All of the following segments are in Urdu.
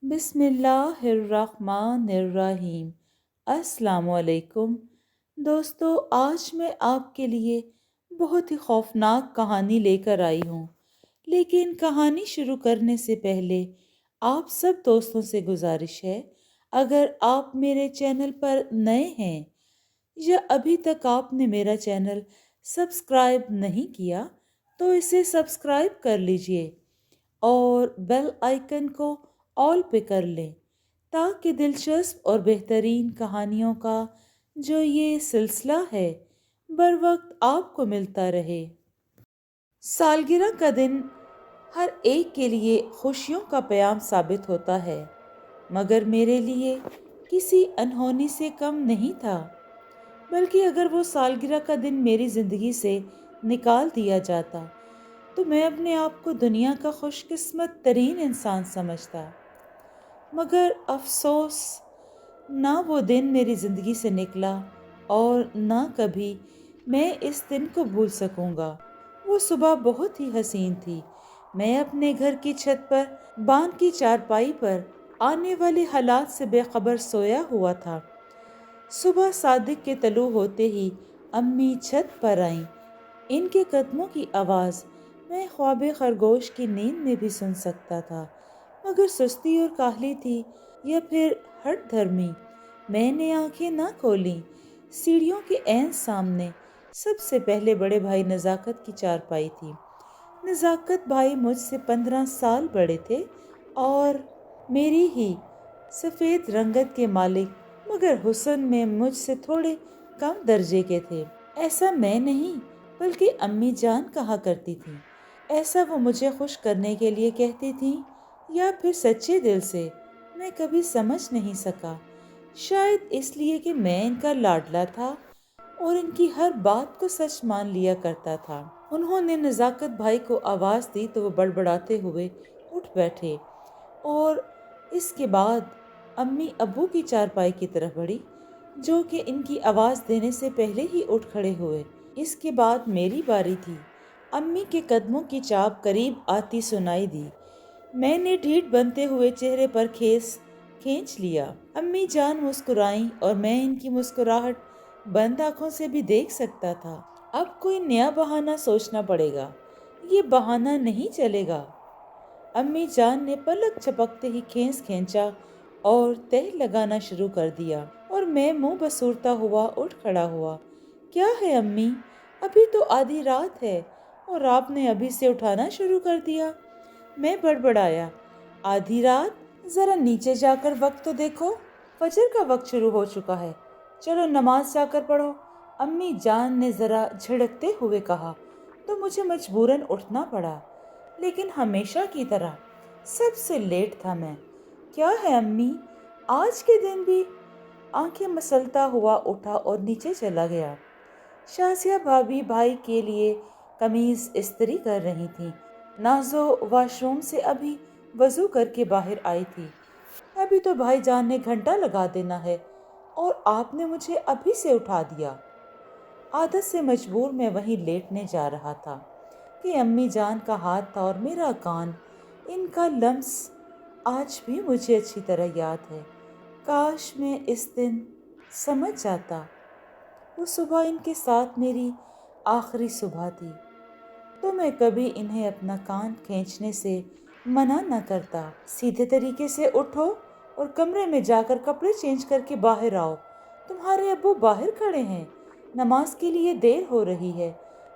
بسم اللہ الرحمن الرحیم۔ السلام علیکم دوستو، آج میں آپ کے لیے بہت ہی خوفناک کہانی لے کر آئی ہوں، لیکن کہانی شروع کرنے سے پہلے آپ سب دوستوں سے گزارش ہے، اگر آپ میرے چینل پر نئے ہیں یا ابھی تک آپ نے میرا چینل سبسکرائب نہیں کیا تو اسے سبسکرائب کر لیجئے اور بیل آئیکن کو آل پہ کر لیں تاکہ دلچسپ اور بہترین کہانیوں کا جو یہ سلسلہ ہے بر وقت آپ کو ملتا رہے۔ سالگرہ کا دن ہر ایک کے لیے خوشیوں کا پیام ثابت ہوتا ہے، مگر میرے لیے کسی انہونی سے کم نہیں تھا، بلکہ اگر وہ سالگرہ کا دن میری زندگی سے نکال دیا جاتا تو میں اپنے آپ کو دنیا کا خوش قسمت ترین انسان سمجھتا۔ مگر افسوس، نہ وہ دن میری زندگی سے نکلا اور نہ کبھی میں اس دن کو بھول سکوں گا۔ وہ صبح بہت ہی حسین تھی۔ میں اپنے گھر کی چھت پر باندھ کی چارپائی پر آنے والے حالات سے بے خبر سویا ہوا تھا۔ صبح صادق کے طلوع ہوتے ہی امی چھت پر آئیں۔ ان کے قدموں کی آواز میں خواب خرگوش کی نیند میں بھی سن سکتا تھا، مگر سستی اور کاہلی تھی یا پھر ہٹ دھرمی۔ میں نے آنکھیں نہ کھولیں۔ سیڑھیوں کے عین سامنے سب سے پہلے بڑے بھائی نزاکت کی چارپائی تھی۔ نزاکت بھائی مجھ سے 15 سال بڑے تھے اور میری ہی سفید رنگت کے مالک، مگر حسن میں مجھ سے تھوڑے کم درجے کے تھے۔ ایسا میں نہیں بلکہ امی جان کہا کرتی تھی۔ ایسا وہ مجھے خوش کرنے کے لیے کہتی تھی یا پھر سچے دل سے، میں کبھی سمجھ نہیں سکا۔ شاید اس لیے کہ میں ان کا لاڈلا تھا اور ان کی ہر بات کو سچ مان لیا کرتا تھا۔ انہوں نے نزاکت بھائی کو آواز دی تو وہ بڑبڑاتے ہوئے اٹھ بیٹھے اور اس کے بعد امی ابو کی چارپائی کی طرف بڑھی، جو کہ ان کی آواز دینے سے پہلے ہی اٹھ کھڑے ہوئے۔ اس کے بعد میری باری تھی۔ امی کے قدموں کی چاپ قریب آتی سنائی دی۔ میں نے ڈھیٹ بنتے ہوئے چہرے پر کھیس کھینچ لیا۔ امی جان مسکرائیں اور میں ان کی مسکراہٹ بند آنکھوں سے بھی دیکھ سکتا تھا۔ اب کوئی نیا بہانہ سوچنا پڑے گا، یہ بہانہ نہیں چلے گا۔ امی جان نے پلک جھپکتے ہی کھینس کھینچا اور تہ لگانا شروع کر دیا اور میں منہ بسورتا ہوا اٹھ کھڑا ہوا۔ کیا ہے امی، ابھی تو آدھی رات ہے اور آپ نے ابھی سے اٹھانا شروع کر دیا؟ میں بڑبڑایا۔ آدھی رات؟ ذرا نیچے جا کر وقت تو دیکھو، فجر کا وقت شروع ہو چکا ہے، چلو نماز جا کر پڑھو، امی جان نے ذرا جھڑکتے ہوئے کہا تو مجھے مجبوراً اٹھنا پڑا، لیکن ہمیشہ کی طرح سب سے لیٹ تھا میں۔ کیا ہے امی، آج کے دن بھی؟ آنکھیں مسلتا ہوا اٹھا اور نیچے چلا گیا۔ شازیہ بھابھی بھائی کے لیے قمیض استری کر رہی تھیں۔ نازو واش روم سے ابھی وضو کر کے باہر آئی تھی۔ ابھی تو بھائی جان نے گھنٹہ لگا دینا ہے اور آپ نے مجھے ابھی سے اٹھا دیا۔ عادت سے مجبور میں وہیں لیٹنے جا رہا تھا کہ امی جان کا ہاتھ تھا اور میرا کان۔ ان کا لمس آج بھی مجھے اچھی طرح یاد ہے۔ کاش میں اس دن سمجھ جاتا۔ وہ صبح ان کے ساتھ میری آخری صبح تھی تو میں کبھی انہیں اپنا کان کھینچنے سے منع نہ کرتا۔ سیدھے طریقے سے اٹھو اور کمرے میں جا کر کپڑے چینج کر کے باہر آؤ، تمہارے ابو باہر کھڑے ہیں، نماز کے لیے دیر ہو رہی ہے۔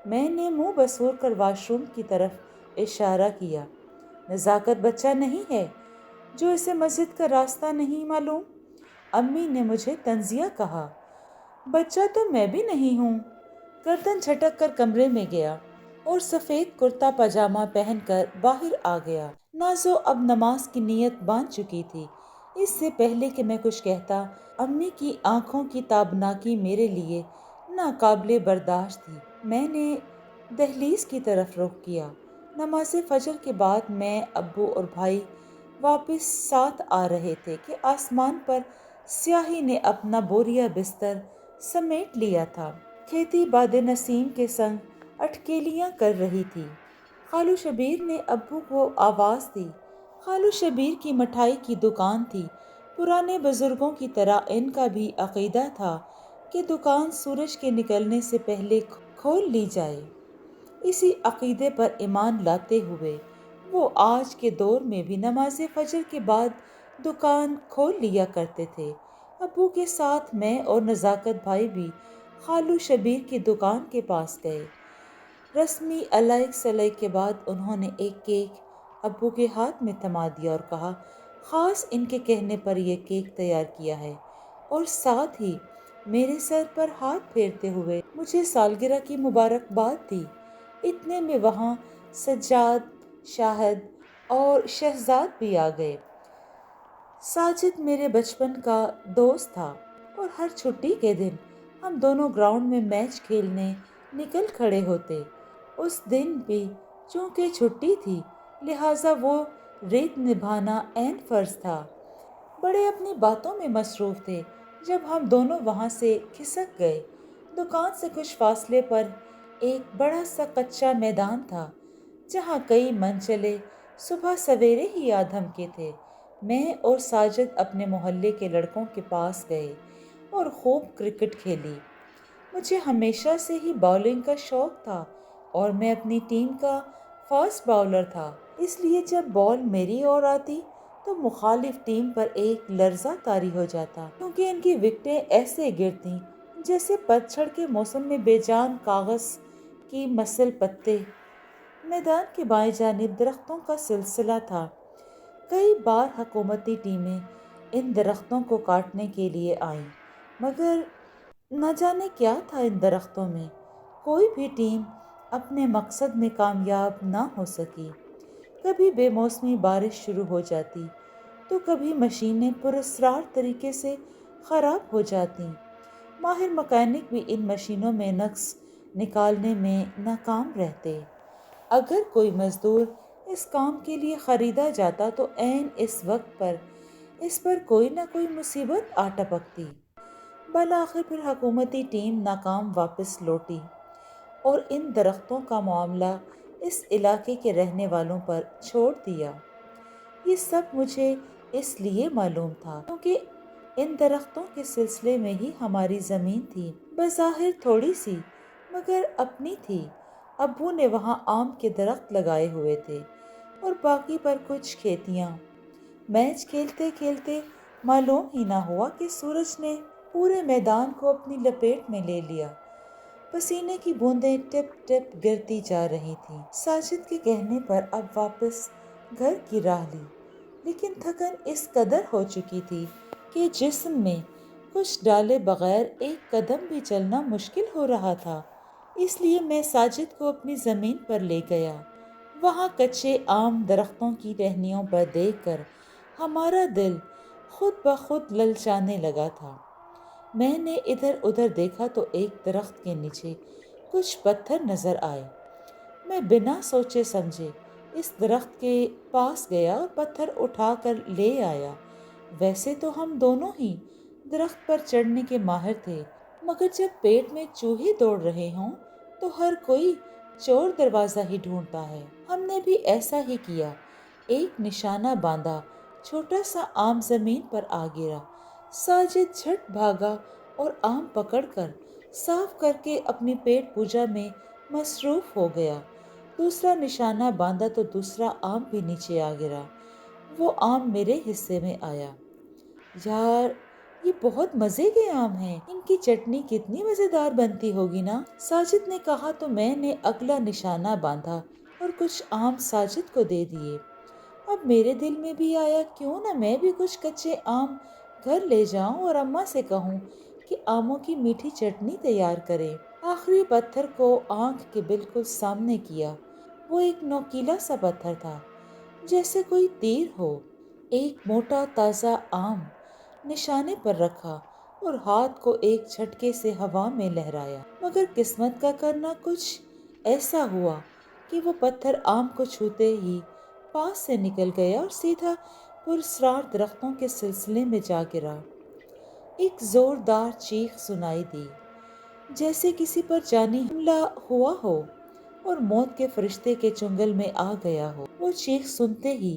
میں نے منہ بسور کر واش روم کی طرف اشارہ کیا۔ نزاکت بچہ نہیں ہے جو اسے مسجد کا راستہ نہیں معلوم، امی نے مجھے طنزیہ کہا۔ بچہ تو میں بھی نہیں ہوں۔ گردن جھٹک کر کمرے میں گیا اور سفید کرتا پاجامہ پہن کر باہر آ گیا۔ نازو اب نماز کی نیت باندھ چکی تھی۔ اس سے پہلے کہ میں کچھ کہتا، امی کی آنکھوں کی تابناکی میرے لیے ناقابل برداشت تھی۔ میں نے دہلیز کی طرف رخ کیا۔ نماز فجر کے بعد میں، ابو اور بھائی واپس ساتھ آ رہے تھے کہ آسمان پر سیاہی نے اپنا بوریا بستر سمیٹ لیا تھا۔ کھیتی باد نسیم کے سنگ اٹکیلیاں کر رہی تھی۔ خالو شبیر نے ابو کو آواز دی، خالو شبیر کی مٹھائی کی دکان تھی۔ پرانے بزرگوں کی طرح ان کا بھی عقیدہ تھا کہ دکان سورج کے نکلنے سے پہلے کھول لی جائے۔ اسی عقیدے پر ایمان لاتے ہوئے وہ آج کے دور میں بھی نماز فجر کے بعد دکان کھول لیا کرتے تھے۔ ابو کے ساتھ میں اور نزاکت بھائی بھی خالو شبیر کی دکان کے پاس گئے۔ رسمی علیق سلیق کے بعد انہوں نے ایک کیک ابو کے ہاتھ میں تھما دیا اور کہا، خاص ان کے کہنے پر یہ کیک تیار کیا ہے، اور ساتھ ہی میرے سر پر ہاتھ پھیرتے ہوئے مجھے سالگرہ کی مبارکباد دی۔ اتنے میں وہاں سجاد، شاہد اور شہزاد بھی آ گئے۔ ساجد میرے بچپن کا دوست تھا اور ہر چھٹی کے دن ہم دونوں گراؤنڈ میں میچ کھیلنے نکل کھڑے ہوتے۔ اس دن بھی چونکہ چھٹی تھی لہٰذا وہ ریت نبھانا عین فرض تھا۔ بڑے اپنی باتوں میں مصروف تھے جب ہم دونوں وہاں سے کھسک گئے۔ دکان سے کچھ فاصلے پر ایک بڑا سا کچا میدان تھا جہاں کئی منچلے صبح سویرے ہی آ دھمکے تھے۔ میں اور ساجد اپنے محلے کے لڑکوں کے پاس گئے اور خوب کرکٹ کھیلی۔ مجھے ہمیشہ سے ہی باؤلنگ کا شوق تھا اور میں اپنی ٹیم کا فاسٹ باؤلر تھا، اس لیے جب بال میری اور آتی تو مخالف ٹیم پر ایک لرزہ طاری ہو جاتا، کیونکہ ان کی وکٹیں ایسے گرتیں جیسے پتجھڑ کے موسم میں بے جان کاغذ کی مسل پتے۔ میدان کے بائیں جانب درختوں کا سلسلہ تھا۔ کئی بار حکومتی ٹیمیں ان درختوں کو کاٹنے کے لیے آئیں، مگر نہ جانے کیا تھا ان درختوں میں، کوئی بھی ٹیم اپنے مقصد میں کامیاب نہ ہو سکی۔ کبھی بے موسمی بارش شروع ہو جاتی تو کبھی مشینیں پراسرار طریقے سے خراب ہو جاتیں۔ ماہر مکینک بھی ان مشینوں میں نقص نکالنے میں ناکام رہتے۔ اگر کوئی مزدور اس کام کے لیے خریدا جاتا تو عین اس وقت پر اس پر کوئی نہ کوئی مصیبت آ ٹپکتی۔ بالآخر پھر حکومتی ٹیم ناکام واپس لوٹی اور ان درختوں کا معاملہ اس علاقے کے رہنے والوں پر چھوڑ دیا۔ یہ سب مجھے اس لیے معلوم تھا کیونکہ ان درختوں کے سلسلے میں ہی ہماری زمین تھی، بظاہر تھوڑی سی مگر اپنی تھی۔ ابو نے وہاں آم کے درخت لگائے ہوئے تھے اور باقی پر کچھ کھیتیاں۔ میچ کھیلتے کھیلتے معلوم ہی نہ ہوا کہ سورج نے پورے میدان کو اپنی لپیٹ میں لے لیا۔ پسینے کی بوندیں ٹپ ٹپ گرتی جا رہی تھیں۔ ساجد کے کہنے پر اب واپس گھر کی راہ لی، لیکن تھکن اس قدر ہو چکی تھی کہ جسم میں کچھ ڈالے بغیر ایک قدم بھی چلنا مشکل ہو رہا تھا۔ اس لیے میں ساجد کو اپنی زمین پر لے گیا۔ وہاں کچے آم درختوں کی ٹہنیوں پر دیکھ کر ہمارا دل خود بخود للچانے لگا تھا۔ میں نے ادھر ادھر دیکھا تو ایک درخت کے نیچے کچھ پتھر نظر آئے۔ میں بنا سوچے سمجھے اس درخت کے پاس گیا اور پتھر اٹھا کر لے آیا۔ ویسے تو ہم دونوں ہی درخت پر چڑھنے کے ماہر تھے، مگر جب پیٹ میں چوہے دوڑ رہے ہوں تو ہر کوئی چور دروازہ ہی ڈھونڈتا ہے۔ ہم نے بھی ایسا ہی کیا۔ ایک نشانہ باندھا، چھوٹا سا آم زمین پر آ گرا۔ ساجد جھٹ بھاگا اور آم پکڑ کر صاف کر کے اپنی پیٹ پوجا میں مصروف ہو گیا۔ دوسرا نشانہ باندھا تو دوسرا آم بھی نیچے آ گرا۔ وہ آم میرے حصے میں آیا۔ یار، یہ بہت مزے کے آم ہیں، ان کی چٹنی کتنی مزیدار بنتی ہوگی نا؟ ساجد نے کہا تو میں نے اگلا نشانہ باندھا اور کچھ آم ساجد کو دے دیے۔ اب میرے دل میں بھی آیا کیوں نہ میں بھی کچھ کچے آم گھر لے جاؤں اور اماں سے کہوں کہ آموں کی میٹھی چٹنی تیار کریں۔ آخری پتھر کو آنکھ کے بالکل سامنے کیا۔ وہ ایک نوکیلا سا پتھر تھا، جیسے کوئی تیر ہو۔ ایک موٹا تازہ آم نشانے پر رکھا اور ہاتھ کو ایک جھٹکے سے ہوا میں لہرایا، مگر قسمت کا کرنا کچھ ایسا ہوا کہ وہ پتھر آم کو چھوتے ہی پاس سے نکل گیا اور سیدھا پراسرار درختوں کے سلسلے میں جا گرا۔ ایک زوردار چیخ سنائی دی، جیسے کسی پر جانی حملہ ہوا ہو اور موت کے فرشتے کے چنگل میں آ گیا ہو۔ وہ چیخ سنتے ہی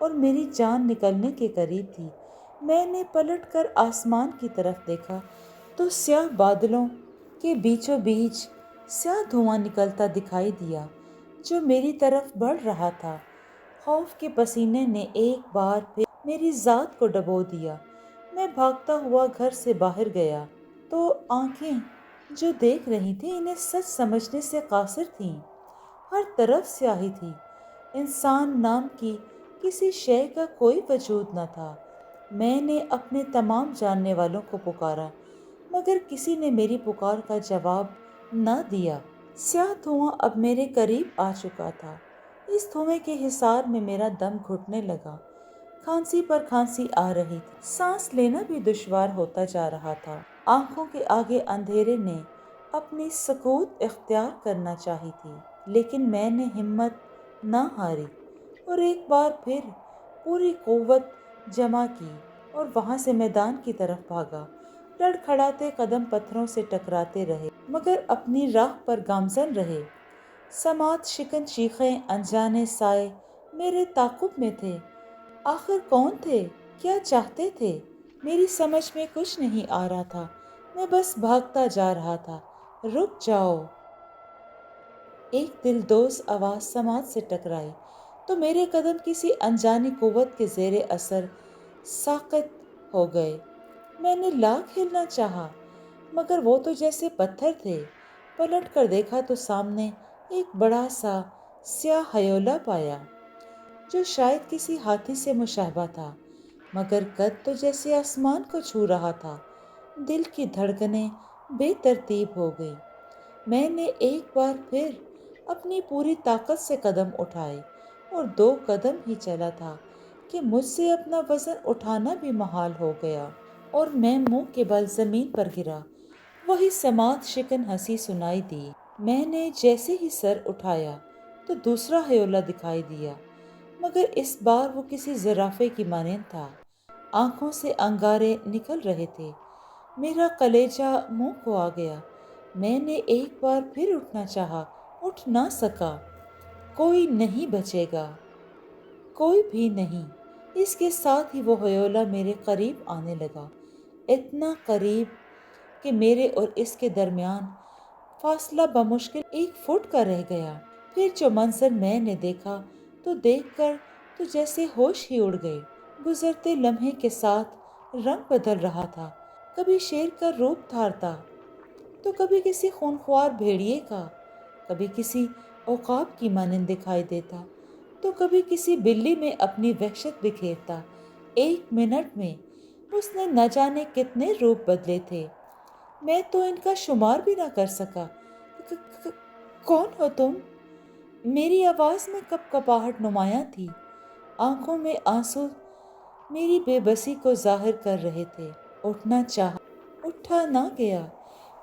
اور میری جان نکلنے کے قریب تھی۔ میں نے پلٹ کر آسمان کی طرف دیکھا تو سیاہ بادلوں کے بیچوں بیچ سیاہ دھواں نکلتا دکھائی دیا جو میری طرف بڑھ رہا تھا۔ خوف کے پسینے نے ایک بار پھر میری ذات کو ڈبو دیا۔ میں بھاگتا ہوا گھر سے باہر گیا تو آنکھیں جو دیکھ رہی تھیں انہیں سچ سمجھنے سے قاصر تھیں۔ ہر طرف سیاہی تھی، انسان نام کی کسی شے کا کوئی وجود نہ تھا۔ میں نے اپنے تمام جاننے والوں کو پکارا مگر کسی نے میری پکار کا جواب نہ دیا۔ سیاہ دھواں اب میرے قریب آ چکا تھا۔ اس دھوئیں کے حصار میں میرا دم گھٹنے لگا، کھانسی پر کھانسی آ رہی تھی، سانس لینا بھی دشوار ہوتا جا رہا تھا۔ آنکھوں کے آگے اندھیرے نے اپنی سکوت اختیار کرنا چاہی تھی، لیکن میں نے ہمت نہ ہاری اور ایک بار پھر پوری قوت جمع کی اور وہاں سے میدان کی طرف بھاگا۔ لڑکھڑاتے قدم پتھروں سے ٹکراتے رہے مگر اپنی راہ پر گامزن رہے۔ سماعت شکن چیخیں، انجانے سائے میرے تعاقب میں تھے۔ آخر کون تھے؟ کیا چاہتے تھے؟ میری سمجھ میں کچھ نہیں آ رہا تھا۔ میں بس بھاگتا جا رہا تھا۔ رک جاؤ! ایک دلدوز آواز سماعت سے ٹکرائی تو میرے قدم کسی انجانی قوت کے زیر اثر ساقط ہو گئے۔ میں نے لاکھ ہلنا چاہا مگر وہ تو جیسے پتھر تھے۔ پلٹ کر دیکھا تو سامنے ایک بڑا سا سیاہ ہیولا پایا جو شاید کسی ہاتھی سے مشابہ تھا مگر قد تو جیسے آسمان کو چھو رہا تھا۔ دل کی دھڑکنیں بے ترتیب ہو گئی۔ میں نے ایک بار پھر اپنی پوری طاقت سے قدم اٹھائے اور 2 قدم ہی چلا تھا کہ مجھ سے اپنا وزن اٹھانا بھی محال ہو گیا اور میں منہ کے بل زمین پر گرا۔ وہی سماعت شکن ہنسی سنائی دی۔ میں نے جیسے ہی سر اٹھایا تو دوسرا ہیولا دکھائی دیا مگر اس بار وہ کسی زرافے کی مانند تھا۔ آنکھوں سے انگارے نکل رہے تھے۔ میرا کلیجہ منہ کو آ گیا۔ میں نے ایک بار پھر اٹھنا چاہا، اٹھ نہ سکا۔ کوئی نہیں بچے گا، کوئی بھی نہیں۔ اس کے ساتھ ہی وہ ہیولا میرے قریب آنے لگا، اتنا قریب کہ میرے اور اس کے درمیان فاصلہ بمشکل 1 فٹ کا رہ گیا۔ پھر جو منظر میں نے دیکھا تو دیکھ کر تو جیسے ہوش ہی اڑ گئے۔ گزرتے لمحے کے ساتھ رنگ بدل رہا تھا، کبھی شیر کا روپ دھارتا تو کبھی کسی خونخوار بھیڑیے کا، کبھی کسی عقاب کی مانند دکھائی دیتا تو کبھی کسی بلی میں اپنی وحشت بکھیرتا۔ 1 منٹ میں اس نے نہ جانے کتنے روپ بدلے تھے، میں تو ان کا شمار بھی نہ کر سکا۔ کون ہو تم؟ میری آواز میں کپکپاہٹ نمایاں تھی، آنکھوں میں آنسو میری بے بسی کو ظاہر کر رہے تھے۔ اٹھنا چاہا، اٹھا نہ گیا۔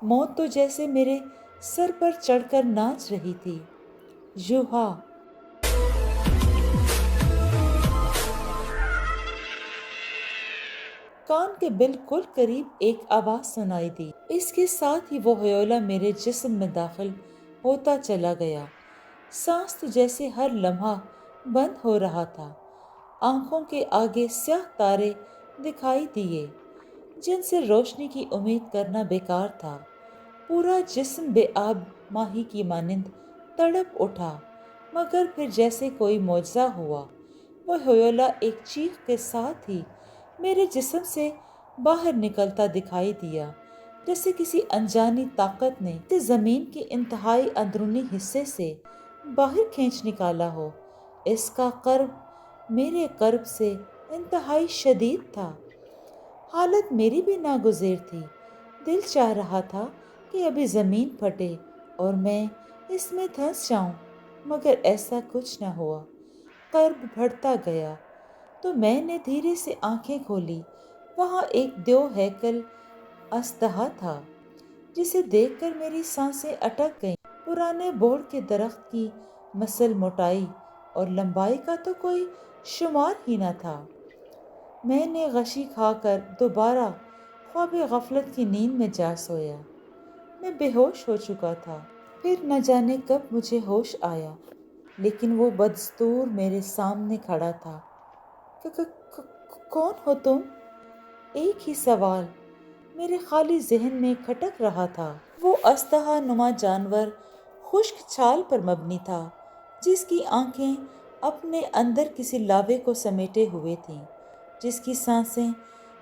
موت تو جیسے میرے سر پر چڑھ کر ناچ رہی تھی۔ یوہا! کان کے بالکل قریب ایک آواز سنائی دی۔ اس کے ساتھ ہی وہ ہیولا میرے جسم میں داخل ہوتا چلا گیا۔ سانس تو جیسے ہر لمحہ بند ہو رہا تھا۔ آنکھوں کے آگے سیاہ تارے دکھائی دیے جن سے روشنی کی امید کرنا بیکار تھا۔ پورا جسم بے آب ماہی کی مانند تڑپ اٹھا مگر پھر جیسے کوئی معجزہ ہوا۔ وہ ہیولا ایک چیخ کے ساتھ ہی میرے جسم سے باہر نکلتا دکھائی دیا، جیسے کسی انجانی طاقت نے اسے زمین کے انتہائی اندرونی حصے سے باہر کھینچ نکالا ہو۔ اس کا قرب میرے قرب سے انتہائی شدید تھا۔ حالت میری بھی ناگزیر تھی۔ دل چاہ رہا تھا کہ ابھی زمین پھٹے اور میں اس میں دھنس جاؤں مگر ایسا کچھ نہ ہوا۔ قرب بڑھتا گیا تو میں نے دھیرے سے آنکھیں کھولی۔ وہاں ایک دیو ہیکل اژدہا تھا جسے دیکھ کر میری سانسیں اٹک گئیں۔ پرانے بوڑ کے درخت کی مسل موٹائی اور لمبائی کا تو کوئی شمار ہی نہ تھا۔ میں نے غشی کھا کر دوبارہ خواب غفلت کی نیند میں جا سویا۔ میں بے ہوش ہو چکا تھا۔ پھر نہ جانے کب مجھے ہوش آیا لیکن وہ بدستور میرے سامنے کھڑا تھا، کون ہو تم؟ ایک ہی سوال میرے خالی ذہن میں کھٹک رہا تھا۔ وہ اژدہا نما جانور خشک چھال پر مبنی تھا، جس کی آنکھیں اپنے اندر کسی لاوے کو سمیٹے ہوئے تھیں، جس کی سانسیں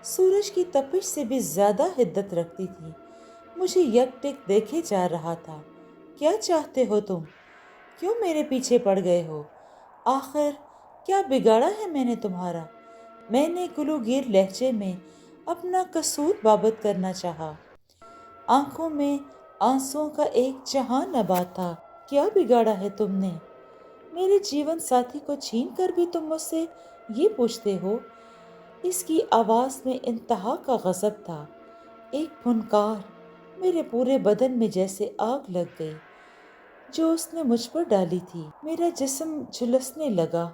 سورج کی تپش سے بھی زیادہ حدت رکھتی تھیں۔ مجھے یک ٹک دیکھے جا رہا تھا۔ کیا چاہتے ہو تم؟ کیوں میرے پیچھے پڑ گئے ہو؟ آخر کیا بگاڑا ہے میں نے تمہارا؟ میں نے گلوگیر لہجے میں اپنا قصور بابت کرنا چاہا۔ آنکھوں میں آنسوؤں کا ایک جہان نبات تھا۔ کیا بگاڑا ہے تم نے؟ میرے جیون ساتھی کو چھین کر بھی تم مجھ سے یہ پوچھتے ہو؟ اس کی آواز میں انتہا کا غضب تھا، ایک پھنکار۔ میرے پورے بدن میں جیسے آگ لگ گئی جو اس نے مجھ پر ڈالی تھی۔ میرا جسم جھلسنے لگا۔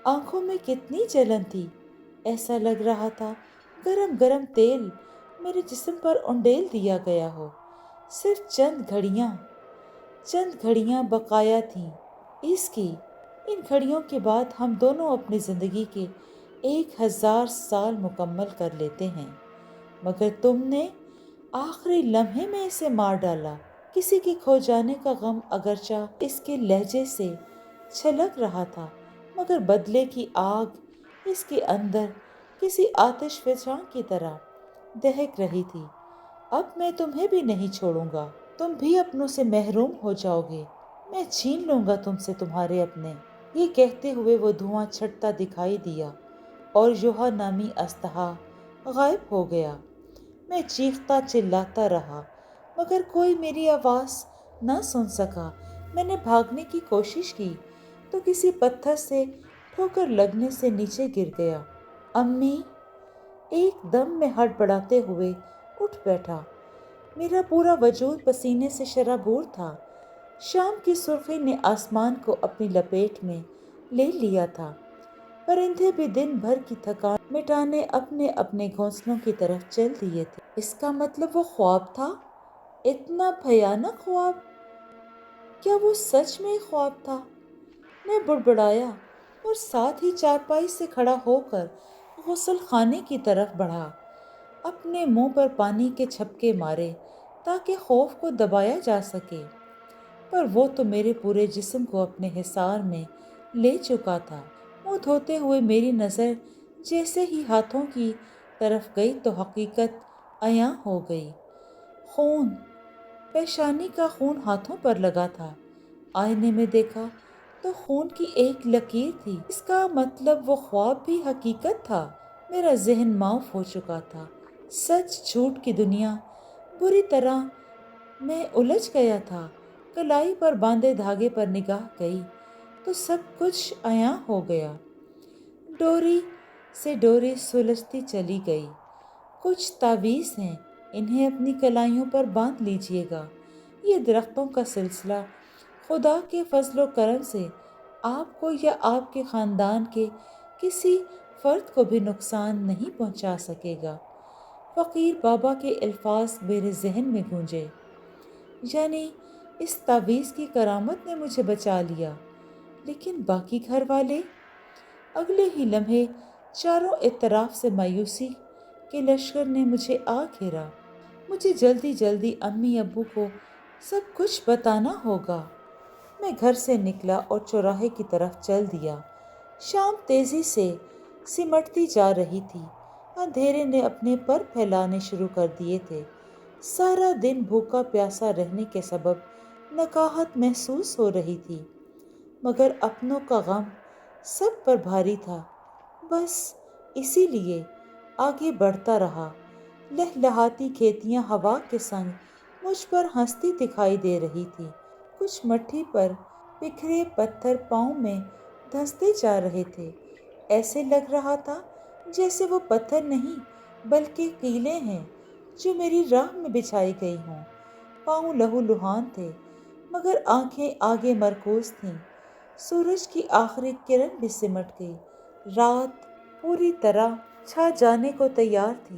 آنکھوں میں کتنی جلن تھی، ایسا لگ رہا تھا گرم گرم تیل میرے جسم پر انڈیل دیا گیا ہو۔ صرف چند گھڑیاں بقایا تھیں اس کی۔ ان گھڑیوں کے بعد ہم دونوں اپنی زندگی کے 1000 سال مکمل کر لیتے ہیں، مگر تم نے آخری لمحے میں اسے مار ڈالا۔ کسی کے کھو جانے کا غم اگرچہ اس کے لہجے سے چھلک رہا تھا، مگر بدلے کی آگ اس کے اندر کسی آتش فشاں کی طرح دہک رہی تھی۔ اب میں تمہیں بھی نہیں چھوڑوں گا، تم بھی اپنوں سے محروم ہو جاؤ گے، میں چھین لوں گا تم سے تمہارے اپنے۔ یہ کہتے ہوئے وہ دھواں چھٹتا دکھائی دیا اور یوحنا نامی اژدہا غائب ہو گیا۔ میں چیختا چلاتا رہا، مگر کوئی میری آواز نہ سن سکا۔ میں نے بھاگنے کی کوشش کی تو کسی پتھر سے ٹھوکر لگنے سے نیچے گر گیا۔ امی! ایک دم میں ہڑبڑاتے ہوئے اٹھ بیٹھا۔ میرا پورا وجود پسینے سے شرابور تھا۔ شام کی سرخی نے آسمان کو اپنی لپیٹ میں لے لیا تھا۔ پرندے بھی دن بھر کی تھکان مٹانے اپنے اپنے گھونسلوں کی طرف چل دیے تھے۔ اس کا مطلب وہ خواب تھا؟ اتنا بھیانک خواب؟ کیا وہ سچ میں ایک خواب تھا؟ میں بڑبڑایا اور ساتھ ہی چارپائی سے کھڑا ہو کر غسل خانے کی طرف بڑھا۔ اپنے منہ پر پانی کے چھپکے مارے تاکہ خوف کو دبایا جا سکے، پر وہ تو میرے پورے جسم کو اپنے حصار میں لے چکا تھا۔ منہ دھوتے ہوئے میری نظر جیسے ہی ہاتھوں کی طرف گئی تو حقیقت عیاں ہو گئی۔ خون! پیشانی کا خون ہاتھوں پر لگا تھا۔ آئینے میں دیکھا تو خون کی ایک لکیر تھی۔ اس کا مطلب وہ خواب بھی حقیقت تھا۔ میرا ذہن معاف ہو چکا تھا۔ سچ جھوٹ کی دنیا بری طرح میں الجھ گیا تھا۔ کلائی پر باندھے دھاگے پر نگاہ گئی تو سب کچھ عیاں ہو گیا۔ ڈوری سے ڈوری سلجھتی چلی گئی۔ کچھ تعویذ ہیں، انہیں اپنی کلائیوں پر باندھ لیجیے گا۔ یہ درختوں کا سلسلہ خدا کے فضل و کرم سے آپ کو یا آپ کے خاندان کے کسی فرد کو بھی نقصان نہیں پہنچا سکے گا۔ فقیر بابا کے الفاظ میرے ذہن میں گونجے۔ یعنی اس تعویذ کی کرامت نے مجھے بچا لیا، لیکن باقی گھر والے؟ اگلے ہی لمحے چاروں اطراف سے مایوسی کے لشکر نے مجھے آ گھیرا۔ مجھے جلدی جلدی امی ابو کو سب کچھ بتانا ہوگا۔ میں گھر سے نکلا اور چوراہے کی طرف چل دیا۔ شام تیزی سے سمٹتی جا رہی تھی۔ اندھیرے نے اپنے پر پھیلانے شروع کر دیے تھے۔ سارا دن بھوکا پیاسا رہنے کے سبب نکاہت محسوس ہو رہی تھی، مگر اپنوں کا غم سب پر بھاری تھا۔ بس اسی لیے آگے بڑھتا رہا۔ لہلہاتی کھیتیاں ہوا کے سنگ مجھ پر ہنستی دکھائی دے رہی تھی۔ کچھ مٹی پر بکھرے پتھر پاؤں میں دھنستے جا رہے تھے۔ ایسے لگ رہا تھا جیسے وہ پتھر نہیں بلکہ کیلیں ہیں جو میری راہ میں بچھائی گئی ہوں۔ پاؤں لہو لہان تھے، مگر آنکھیں آگے مرکوز تھیں۔ سورج کی آخری کرن بھی سمٹ گئی۔ رات پوری طرح چھا جانے کو تیار تھی۔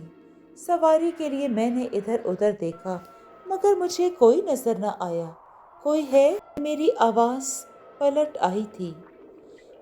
سواری کے لیے میں نے ادھر ادھر دیکھا، مگر مجھے کوئی نظر نہ آیا۔ کوئی ہے؟ میری آواز پلٹ آئی تھی۔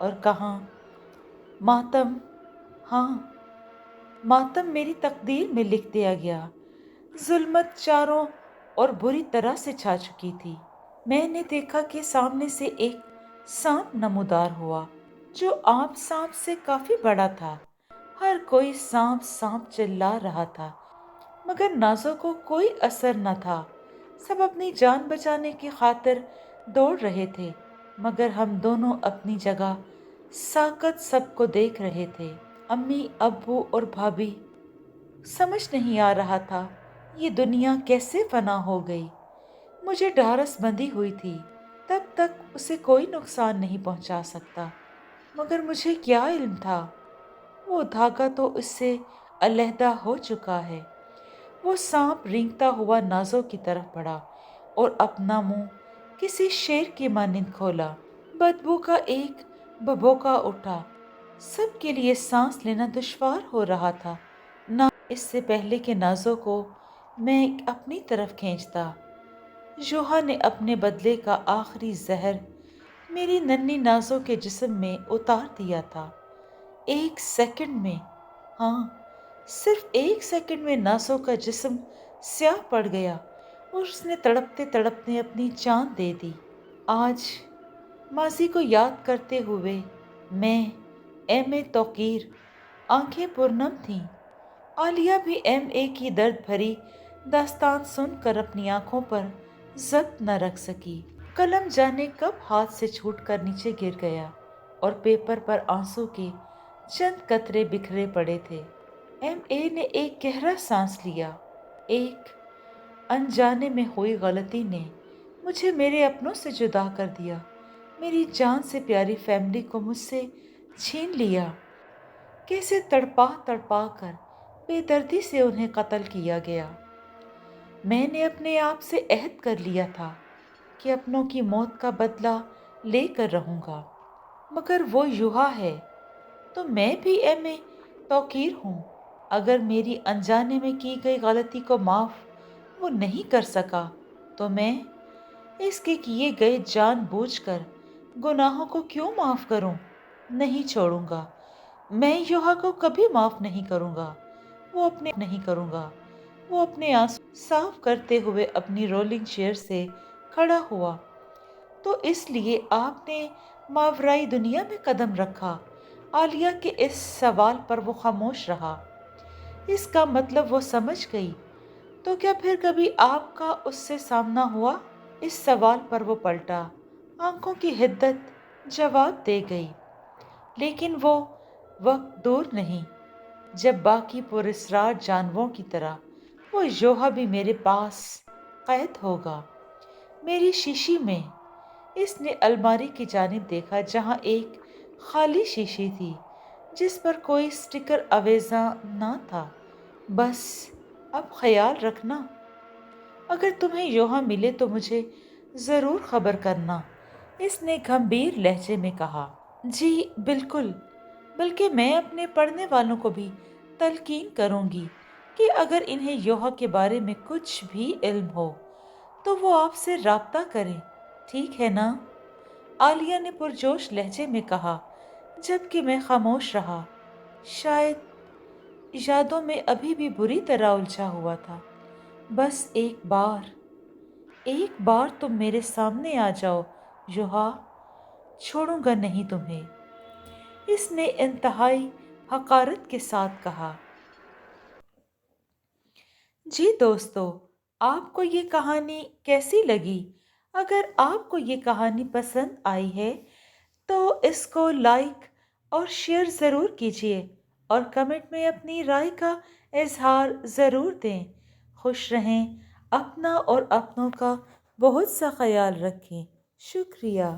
اور کہا، ماتم، ہاں، ماتم میری تقدیر میں لکھ دیا گیا۔ ظلمت چاروں اور بری طرح سے چھا چکی تھی۔ میں نے دیکھا کہ سامنے سے ایک سانپ نمودار ہوا جو عام سانپ سے کافی بڑا تھا۔ ہر کوئی سانپ سانپ چلا رہا تھا، مگر نازو کو کوئی اثر نہ تھا۔ سب اپنی جان بچانے کی خاطر دوڑ رہے تھے، مگر ہم دونوں اپنی جگہ ساکت سب کو دیکھ رہے تھے، امی، ابو اور بھابھی۔ سمجھ نہیں آ رہا تھا یہ دنیا کیسے فنا ہو گئی۔ مجھے ڈھارس بندھی ہوئی تھی، تب تک اسے کوئی نقصان نہیں پہنچا سکتا، مگر مجھے کیا علم تھا وہ دھاگا تو اس سے علیحدہ ہو چکا ہے۔ وہ سانپ رینگتا ہوا نازو کی طرف بڑھا اور اپنا منہ کسی شیر کی مانند کھولا۔ بدبو کا ایک بھبوکا اٹھا۔ سب کے لیے سانس لینا دشوار ہو رہا تھا۔ نہ اس سے پہلے کہ نازو کو میں اپنی طرف کھینچتا، یوہا نے اپنے بدلے کا آخری زہر میری ننھی نازو کے جسم میں اتار دیا تھا۔ 1 سیکنڈ میں، ہاں، صرف 1 سیکنڈ میں نازو کا جسم سیاہ پڑ گیا اور اس نے تڑپتے تڑپتے اپنی جان دے دی۔ آج ماضی کو یاد کرتے ہوئے میں توقیر آنکھیں پرنم تھیں۔ عالیہ بھی MA کی درد بھری داستان سن کر اپنی آنکھوں پر ضبط نہ رکھ سکی۔ قلم جانے کب ہاتھ سے چھوٹ کر نیچے گر گیا اور پیپر پر آنسو کے چند قطرے بکھرے پڑے تھے۔ MA نے ایک گہرا سانس لیا۔ ایک انجانے میں ہوئی غلطی نے مجھے میرے اپنوں سے جدا کر دیا۔ میری جان سے پیاری فیملی کو مجھ سے چھین لیا۔ کیسے تڑپا تڑپا کر بے دردی سے انہیں قتل کیا گیا۔ میں نے اپنے آپ سے عہد کر لیا تھا کہ اپنوں کی موت کا بدلہ لے کر رہوں گا، مگر وہ یوہا ہے تو میں بھی MA توقیر ہوں۔ اگر میری انجانے میں کی گئی غلطی کو معاف وہ نہیں کر سکا تو میں اس کے کیے گئے جان بوجھ کر گناہوں کو کیوں معاف کروں؟ نہیں چھوڑوں گا۔ میں یوہا کو کبھی معاف نہیں کروں گا۔ وہ اپنے آنسو صاف کرتے ہوئے اپنی رولنگ چیئر سے کھڑا ہوا۔ تو اس لیے آپ نے ماورائی دنیا میں قدم رکھا؟ عالیہ کے اس سوال پر وہ خاموش رہا۔ اس کا مطلب وہ سمجھ گئی۔ تو کیا پھر کبھی آپ کا اس سے سامنا ہوا؟ اس سوال پر وہ پلٹا۔ آنکھوں کی حدت جواب دے گئی، لیکن وہ وقت دور نہیں جب باقی پراسرار جانوروں کی طرح وہ یوہا بھی میرے پاس قید ہوگا، میری شیشی میں۔ اس نے الماری کی جانب دیکھا جہاں ایک خالی شیشی تھی جس پر کوئی سٹیکر آویزاں نہ تھا۔ بس اب خیال رکھنا، اگر تمہیں یوہا ملے تو مجھے ضرور خبر کرنا، اس نے گمبھیر لہجے میں کہا۔ جی بالکل، بلکہ میں اپنے پڑھنے والوں کو بھی تلقین کروں گی کہ اگر انہیں یوہا کے بارے میں کچھ بھی علم ہو تو وہ آپ سے رابطہ کریں، ٹھیک ہے نا؟ عالیہ نے پرجوش لہجے میں کہا، جبکہ میں خاموش رہا۔ شاید یادوں میں ابھی بھی بری طرح الجھا ہوا تھا۔ بس ایک بار تم میرے سامنے آ جاؤ یوہا، چھوڑوں گا نہیں تمہیں، اس نے انتہائی حقارت کے ساتھ کہا۔ جی دوستو، آپ کو یہ کہانی کیسی لگی؟ اگر آپ کو یہ کہانی پسند آئی ہے تو اس کو لائک اور شیئر ضرور کیجیے اور کمنٹ میں اپنی رائے کا اظہار ضرور دیں۔ خوش رہیں، اپنا اور اپنوں کا بہت سا خیال رکھیں۔ شکریہ۔